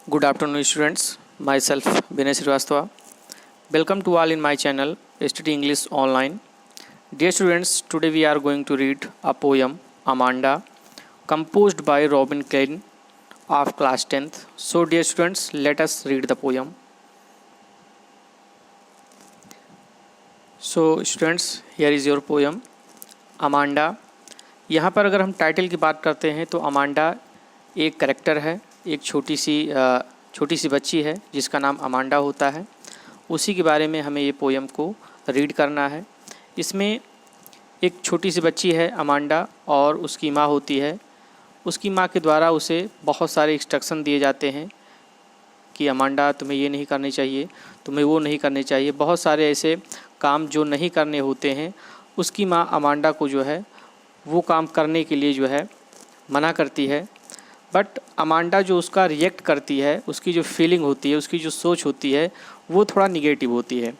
Good afternoon, students. Myself, Vinay Srivastava. Welcome to all in my channel, Study English Online. Dear students, today we are going to read a poem, Amanda, composed by Robin Klein of class 10th. So, dear students, let us read the poem. So, students, here is your poem, Amanda. यहाँ पर अगर हम title की बात करते हैं तो Amanda एक कैरेक्टर है, एक छोटी सी बच्ची है जिसका नाम अमांडा होता है। उसी के बारे में हमें ये पोएम को रीड करना है। इसमें एक छोटी सी बच्ची है अमांडा और उसकी माँ होती है। उसकी माँ के द्वारा उसे बहुत सारे इंस्ट्रक्शन दिए जाते हैं कि अमांडा तुम्हें ये नहीं करनी चाहिए, तुम्हें वो नहीं करनी चाहिए। बहुत सारे ऐसे काम जो नहीं करने होते हैं, उसकी माँ अमांडा को जो है वो काम करने के लिए जो है मना करती है। बट अमांडा जो उसका रिएक्ट करती है, उसकी जो फीलिंग होती है, उसकी जो सोच होती है, वो थोड़ा निगेटिव होती है।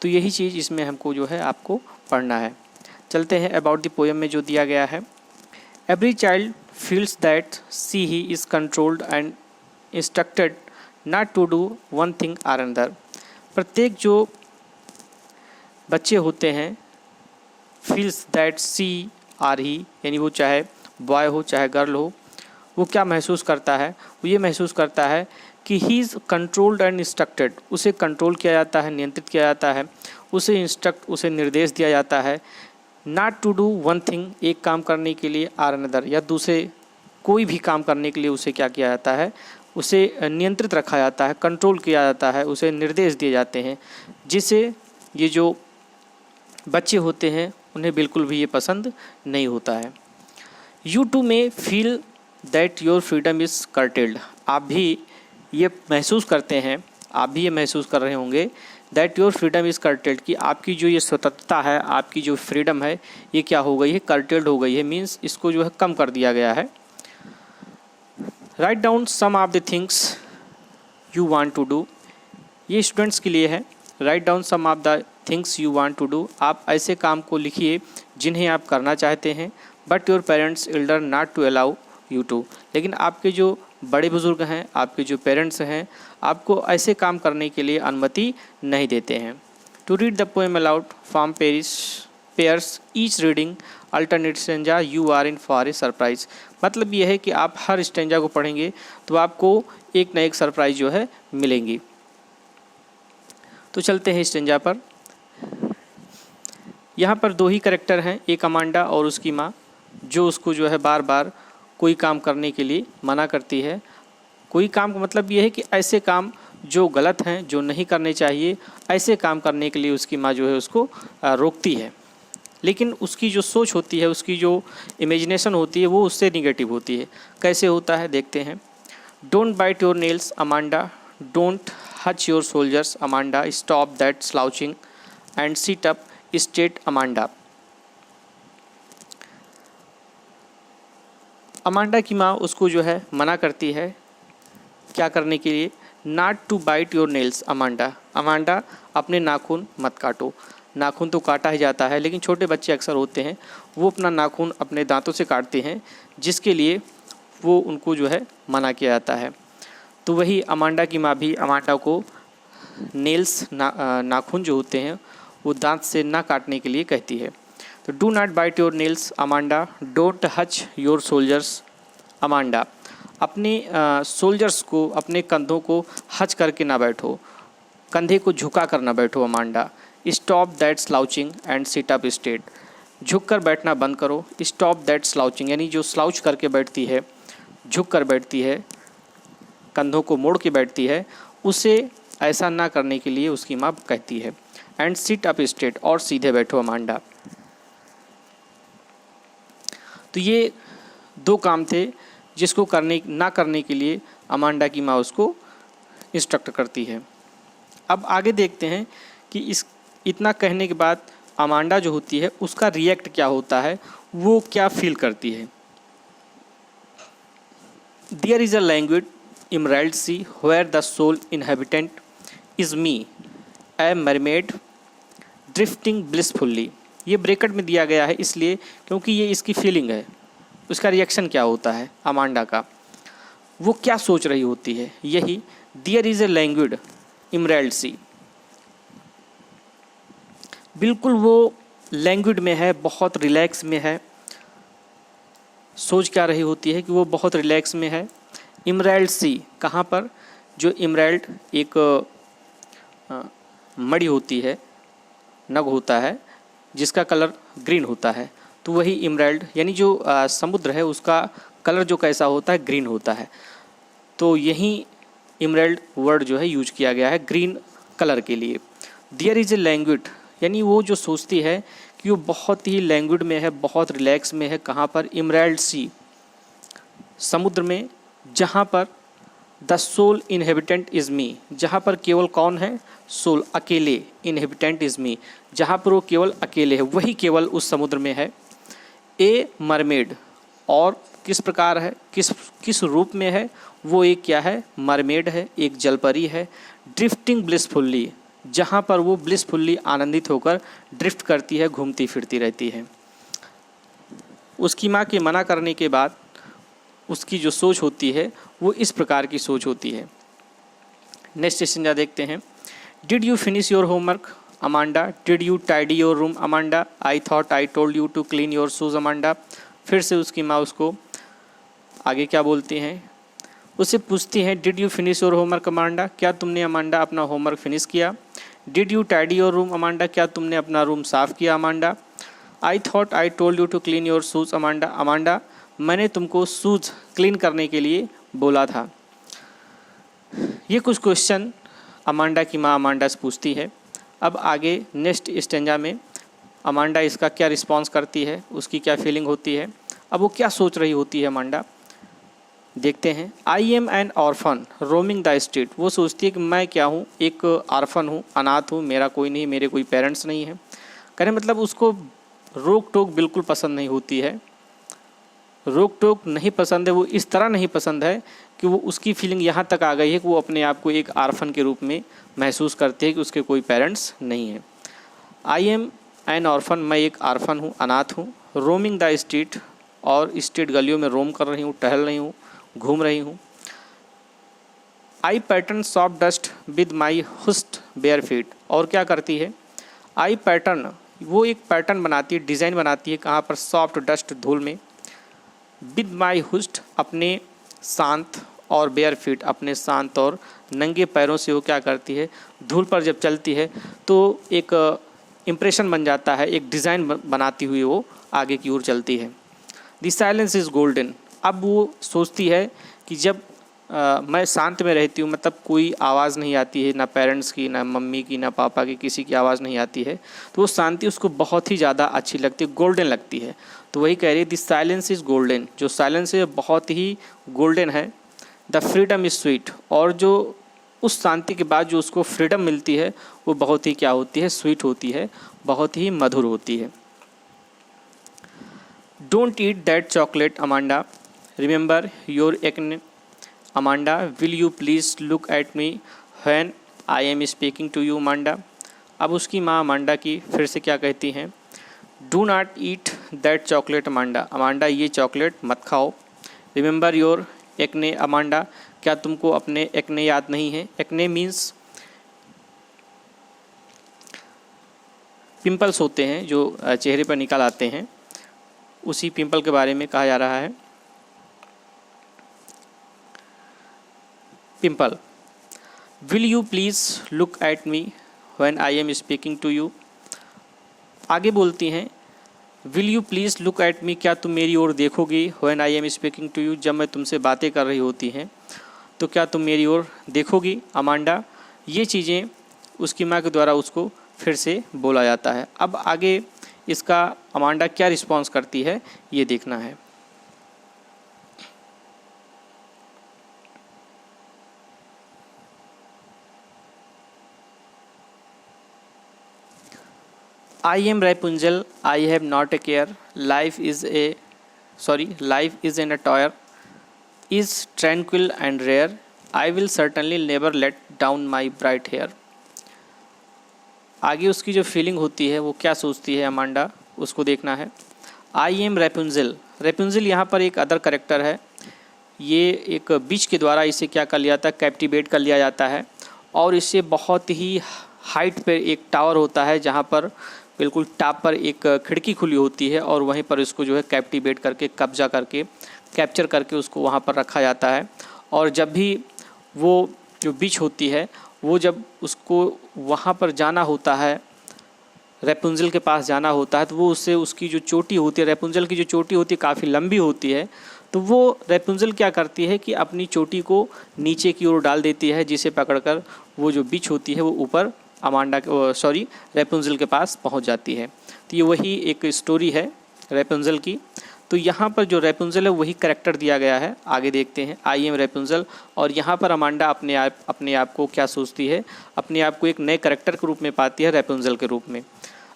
तो यही चीज़ इसमें हमको जो है आपको पढ़ना है। चलते हैं अबाउट द पोएम में जो दिया गया है। Every child feels that she he is controlled and instructed not to do one thing or another. प्रत्येक जो बच्चे होते हैं, feels that she or he, यानी वो चाहे बॉय हो चाहे गर्ल हो, वो क्या महसूस करता है? वो ये महसूस करता है कि ही इज़ कंट्रोल्ड एंड इंस्ट्रक्टेड। उसे कंट्रोल किया जाता है, नियंत्रित किया जाता है, उसे निर्देश दिया जाता है। Not to do one thing, एक काम करने के लिए, आर अनदर, या दूसरे कोई भी काम करने के लिए उसे क्या किया जाता है? उसे नियंत्रित रखा जाता है, कंट्रोल किया जाता है, उसे निर्देश दिए जाते हैं, जिसे ये जो बच्चे होते हैं उन्हें बिल्कुल भी ये पसंद नहीं होता है। You too may feel that your freedom is curtailed. आप भी ये महसूस करते हैं, आप भी ये महसूस कर रहे होंगे that your freedom is curtailed, कि आपकी जो ये स्वतंत्रता है, आपकी जो फ्रीडम है, ये क्या हो गई है? कर्टेल्ड हो गई है। मीन्स इसको जो है कम कर दिया गया है। Write down some of the things you want to do. ये स्टूडेंट्स के लिए है। Write down some of the things you want to do. आप ऐसे काम को लिखिए जिन्हें आप करना चाहते हैं। But your parents elder not to allow you to. लेकिन आपके जो बड़े बुजुर्ग हैं, आपके जो पेरेंट्स हैं, आपको ऐसे काम करने के लिए अनुमति नहीं देते हैं। To read the poem aloud from pairs each reading alternate stanza you are in for a surprise. मतलब ये है कि आप हर स्टेंजा को पढ़ेंगे तो आपको एक न एक सरप्राइज जो है मिलेंगी। तो चलते हैं स्टेंजा पर। यहाँ पर दो ही कैरेक्टर हैं, एक अमांडा और उसकी माँ, जो उसको जो है बार बार कोई काम करने के लिए मना करती है। कोई काम का मतलब ये है कि ऐसे काम जो गलत हैं, जो नहीं करने चाहिए, ऐसे काम करने के लिए उसकी माँ जो है उसको रोकती है। लेकिन उसकी जो सोच होती है, उसकी जो इमेजिनेशन होती है, वो उससे निगेटिव होती है। कैसे होता है देखते हैं। Don't bite your nails Amanda, don't hunch your shoulders Amanda, stop that slouching and sit up straight Amanda. Amanda की माँ उसको जो है मना करती है क्या करने के लिए? Not to bite your nails Amanda. Amanda, अपने नाखून मत काटो। नाखून तो काटा ही जाता है, लेकिन छोटे बच्चे अक्सर होते हैं वो अपना नाखून अपने दांतों से काटते हैं, जिसके लिए वो उनको जो है मना किया जाता है। तो वही अमांडा की माँ भी अमांडा को नेल्स नाखून जो होते हैं वो दांत से ना काटने के लिए कहती है। तो do not bite your nails Amanda, don't hunch your shoulders Amanda. अपने सोल्जर्स को, अपने कंधों को हच करके ना बैठो, कंधे को झुका कर ना बैठो Amanda. Stop that slouching and sit up straight. झुक कर बैठना बंद करो। स्टॉप दैट स्लाउचिंग, यानी जो स्लाउच करके बैठती है, झुक कर बैठती है, कंधों को मोड़ के बैठती है, उसे ऐसा ना करने के लिए उसकी माँ कहती है। एंड सिट अप स्ट्रेट, और सीधे बैठो अमांडा। तो ये दो काम थे जिसको ना करने के लिए अमांडा की माँ उसको इंस्ट्रक्ट करती है। अब आगे देखते हैं कि इतना कहने के बाद अमांडा जो होती है उसका रिएक्ट क्या होता है, वो क्या फील करती है। There is a language emerald sea where the sole inhabitant is me a mermaid drifting blissfully. ये ब्रैकेट में दिया गया है इसलिए क्योंकि ये इसकी फीलिंग है। उसका रिएक्शन क्या होता है अमांडा का? वो क्या सोच रही होती है, यही देयर इज़ ए लैंग्विड इमराल्ड सी। बिल्कुल वो लैंग्विड में है, बहुत रिलैक्स में है। सोच क्या रही होती है कि वो बहुत रिलैक्स में है। इमराल्ड सी कहाँ पर, जो इमराल्ड एक मणि होती है, नग होता है जिसका कलर ग्रीन होता है, तो वही इमराल्ड यानी जो समुद्र है उसका कलर जो कैसा होता है, ग्रीन होता है। तो यही इमराल्ड वर्ड जो है यूज किया गया है ग्रीन कलर के लिए। देयर इज़ ए लैंग्विड यानी वो जो सोचती है कि वो बहुत ही लैंग्विड में है, बहुत रिलैक्स में है। कहाँ पर, इमराल्ड सी समुद्र में, जहाँ पर the sole inhabitant is me, जहाँ पर केवल कौन है, सोल अकेले, इनहेबिटेंट इज़ मी, जहाँ पर वो केवल अकेले है, वही केवल उस समुद्र में है। ए मरमेड, और किस प्रकार है, किस रूप में है, वो एक क्या है, मरमेड है, एक जलपरी है। ड्रिफ्टिंग ब्लिसफुल्ली, जहाँ पर वो ब्लिसफुल्ली आनंदित होकर ड्रिफ्ट करती है, घूमती फिरती रहती है। उसकी माँ के मना करने के बाद उसकी जो सोच होती है वो इस प्रकार की सोच होती है। नेक्स्ट क्वेश्चन देखते हैं। Did you finish your homework Amanda, did you tidy your room Amanda, I thought I told you to clean your shoes Amanda. फिर से उसकी माँ उसको आगे क्या बोलती हैं, उससे पूछती हैं did you finish your homework Amanda, क्या तुमने अमांडा अपना होमवर्क फिनिश किया। Did you tidy your room Amanda, क्या तुमने अपना रूम साफ़ किया Amanda. I thought I told you to clean your shoes Amanda, Amanda मैंने तुमको शूज़ क्लीन करने के लिए बोला था। ये कुछ क्वेश्चन अमांडा की माँ अमांडा से पूछती है। अब आगे नेक्स्ट स्टेंजा में अमांडा इसका क्या रिस्पॉन्स करती है, उसकी क्या फीलिंग होती है, अब वो क्या सोच रही होती है अमांडा, देखते हैं। I am N orphan roaming the street, वो सोचती है कि मैं क्या हूँ, एक ऑर्फन हूँ, अनाथ हूँ, मेरा कोई नहीं, मेरे कोई पेरेंट्स नहीं है। कहने मतलब उसको रोक टोक बिल्कुल पसंद नहीं होती है। रोक टोक नहीं पसंद है, वो इस तरह नहीं पसंद है कि वो उसकी फीलिंग यहाँ तक आ गई है कि वो अपने आप को एक आर्फन के रूप में महसूस करती है कि उसके कोई पेरेंट्स नहीं हैं। आई एम एन ऑर्फन, मैं एक आर्फन हूँ, अनाथ हूँ। रोमिंग द स्ट्रीट, और स्ट्रीट गलियों में रोम कर रही हूँ, टहल रही हूँ, घूम रही हूँ। I pattern soft dust with my hushed bare feet, और क्या करती है, आई पैटर्न, वो एक पैटर्न बनाती है, डिज़ाइन बनाती है, कहाँ पर, सॉफ्ट डस्ट, धूल में। विद माई हुस्ट, अपने शांत, और बेयर फीट, अपने शांत और नंगे पैरों से वो क्या करती है, धूल पर जब चलती है तो एक इम्प्रेशन बन जाता है, एक डिज़ाइन बनाती हुई वो आगे की ओर चलती है। द साइलेंस इज़ गोल्डन, अब वो सोचती है कि जब मैं शांत में रहती हूँ, मतलब कोई आवाज़ नहीं आती है, ना पेरेंट्स की, ना मम्मी की, ना पापा की, किसी की आवाज़ नहीं आती है, तो वो शांति उसको बहुत ही ज़्यादा अच्छी लगती है, गोल्डन लगती है। तो वही कह रही है, द साइलेंस इज़ गोल्डन, जो साइलेंस है बहुत ही गोल्डन है। द फ्रीडम इज़ स्वीट, और जो उस शांति के बाद जो उसको फ्रीडम मिलती है वो बहुत ही क्या होती है, स्वीट होती है, बहुत ही मधुर होती है। Don't eat that chocolate Amanda, remember your acne Amanda, will you please look at me when I am speaking to you Amanda. अब उसकी माँ अमांडा की फिर से क्या कहती हैं, do not eat that chocolate Amanda, Amanda ये चॉकलेट मत खाओ। रिमेंबर योर एक्ने अमांडा, क्या तुमको अपने एक्ने याद नहीं है। एक्ने मीन्स पिंपल्स होते हैं जो चेहरे पर निकल आते हैं, उसी पिंपल के बारे में कहा जा रहा है। Pimple. Will you please look at me when I am speaking to you, आगे बोलती हैं will you please look at me, क्या तुम मेरी ओर देखोगी, when I am speaking to you, जब मैं तुमसे बातें कर रही होती हैं तो क्या तुम मेरी ओर देखोगी अमांडा। ये चीज़ें उसकी माँ के द्वारा उसको फिर से बोला जाता है। अब आगे इसका अमांडा क्या रिस्पॉन्स करती है ये देखना है। I am Rapunzel, I have not a care, life is in a tower, is tranquil and rare, I will certainly never let down my bright hair। आगे उसकी जो फीलिंग होती है वो क्या सोचती है अमांडा, उसको देखना है। आई एम रेपुंजल, रेपुंजल यहाँ पर एक अदर करेक्टर है, ये एक बीच के द्वारा इसे क्या कर लिया जाता है, कैप्टिवेट कर लिया जाता है। और इससे बहुत ही हाइट पे एक टावर होता है जहाँ पर बिल्कुल टॉप पर एक खिड़की खुली होती है और वहीं पर इसको जो है कैप्टिवेट करके, कब्जा करके, कैप्चर करके उसको वहाँ पर रखा जाता है। और जब भी वो जो बीच होती है वो जब उसको वहाँ पर जाना होता है, रेपुंजल के पास जाना होता है, तो वो उससे उसकी जो चोटी होती है, रेपुंजल की जो चोटी होती है काफ़ी लंबी होती है, तो वो रेपुंजल क्या करती है कि अपनी चोटी को नीचे की ओर डाल देती है, जिसे पकड़कर वो जो बीच होती है वो ऊपर रेपुंजल के पास पहुंच जाती है। तो ये वही एक स्टोरी है रेपुंजल की। तो यहाँ पर जो रेपुंजल है वही करैक्टर दिया गया है। आगे देखते हैं, आई एम रेपुंजल। और यहाँ पर अमांडा अपने आप को क्या सोचती है, अपने आप को एक नए करैक्टर के रूप में पाती है, रेपुंजल के रूप में।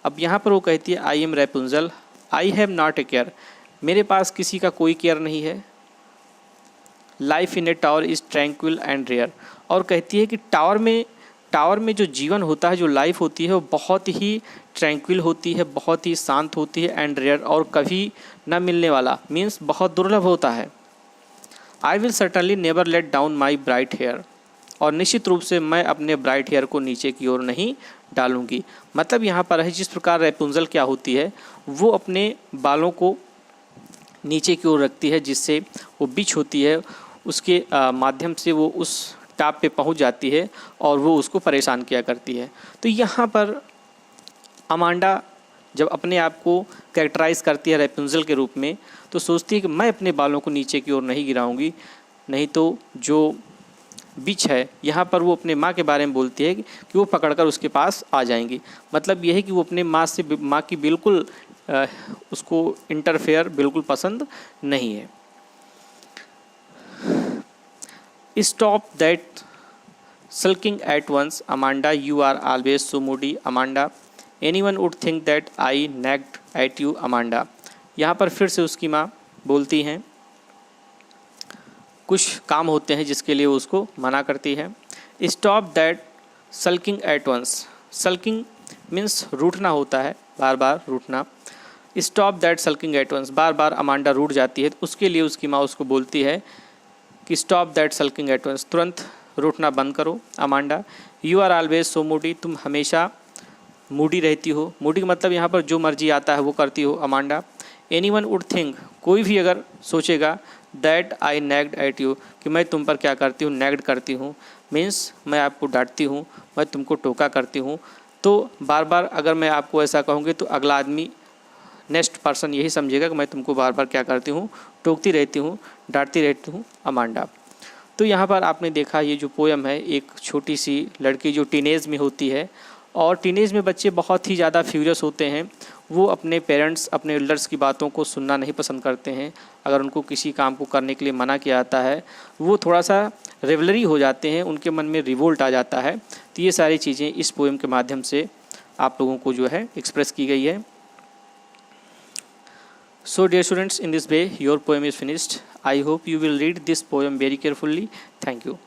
अब यहाँ पर वो कहती है I am Rapunzel, I have not a care, मेरे पास किसी का कोई केयर नहीं है। Life in a tower is tranquil and rare. और कहती है कि टावर में जो जीवन होता है, जो लाइफ होती है, वो बहुत ही ट्रैंक्विल होती है, बहुत ही शांत होती है, एंड रेयर, और कभी न मिलने वाला, मीन्स बहुत दुर्लभ होता है। I will certainly never let down my bright hair, और निश्चित रूप से मैं अपने ब्राइट हेयर को नीचे की ओर नहीं डालूंगी। मतलब यहाँ पर है, जिस प्रकार रेपुंजल क्या होती है, वो अपने बालों को नीचे की ओर रखती है, जिससे वो बीच होती है उसके माध्यम से वो उस टॉप पे पहुंच जाती है और वो उसको परेशान किया करती है। तो यहाँ पर अमांडा जब अपने आप को कैरेक्टराइज करती है रेपुंजल के रूप में, तो सोचती है कि मैं अपने बालों को नीचे की ओर नहीं गिराऊंगी, नहीं तो जो बीच है, यहाँ पर वो अपने माँ के बारे में बोलती है कि वो पकड़कर उसके पास आ जाएंगी। मतलब यह है कि वो अपने माँ की बिल्कुल उसको इंटरफेयर बिल्कुल पसंद नहीं है। Stop that sulking at once, Amanda, you are always so moody, Amanda. Anyone would think that I nagged at you, Amanda. यहाँ पर फिर से उसकी माँ बोलती हैं, कुछ काम होते हैं जिसके लिए वो उसको मना करती है। Stop that sulking at once, sulking means रूठना होता है, बार बार रूठना। Stop that sulking at once, बार बार अमांडा रूठ जाती है, तो उसके लिए उसकी माँ उसको बोलती है कि stop that sulking at once, तुरंत रूठना बंद करो Amanda. You are always so moody, तुम हमेशा मूडी रहती हो। मूडी का मतलब यहाँ पर जो मर्जी आता है वो करती हो अमांडा। एनीवन वुड थिंक, कोई भी अगर सोचेगा, दैट आई नैग्ड एट यू, कि मैं तुम पर क्या करती हूँ, नैग्ड करती हूँ, मीन्स मैं आपको डांटती हूँ, मैं तुमको टोका करती हूँ। तो बार बार अगर मैं आपको ऐसा कहूँगी तो अगला आदमी, नेक्स्ट पर्सन यही समझेगा कि मैं तुमको बार बार क्या करती हूँ, टोकती रहती हूँ, डांटती रहती हूँ अमांडा। तो यहाँ पर आपने देखा ये जो पोएम है, एक छोटी सी लड़की जो टीनेज में होती है, और टीनेज में बच्चे बहुत ही ज़्यादा फ्यूरियस होते हैं। वो अपने पेरेंट्स, अपने एल्डर्स की बातों को सुनना नहीं पसंद करते हैं। अगर उनको किसी काम को करने के लिए मना किया जाता है, वो थोड़ा सा रेवलरी हो जाते हैं, उनके मन में रिवोल्ट आ जाता है। तो ये सारी चीज़ें इस पोएम के माध्यम से आप लोगों को जो है एक्सप्रेस की गई है। So dear students, in this way your poem is finished. I hope you will read this poem very carefully. Thank you.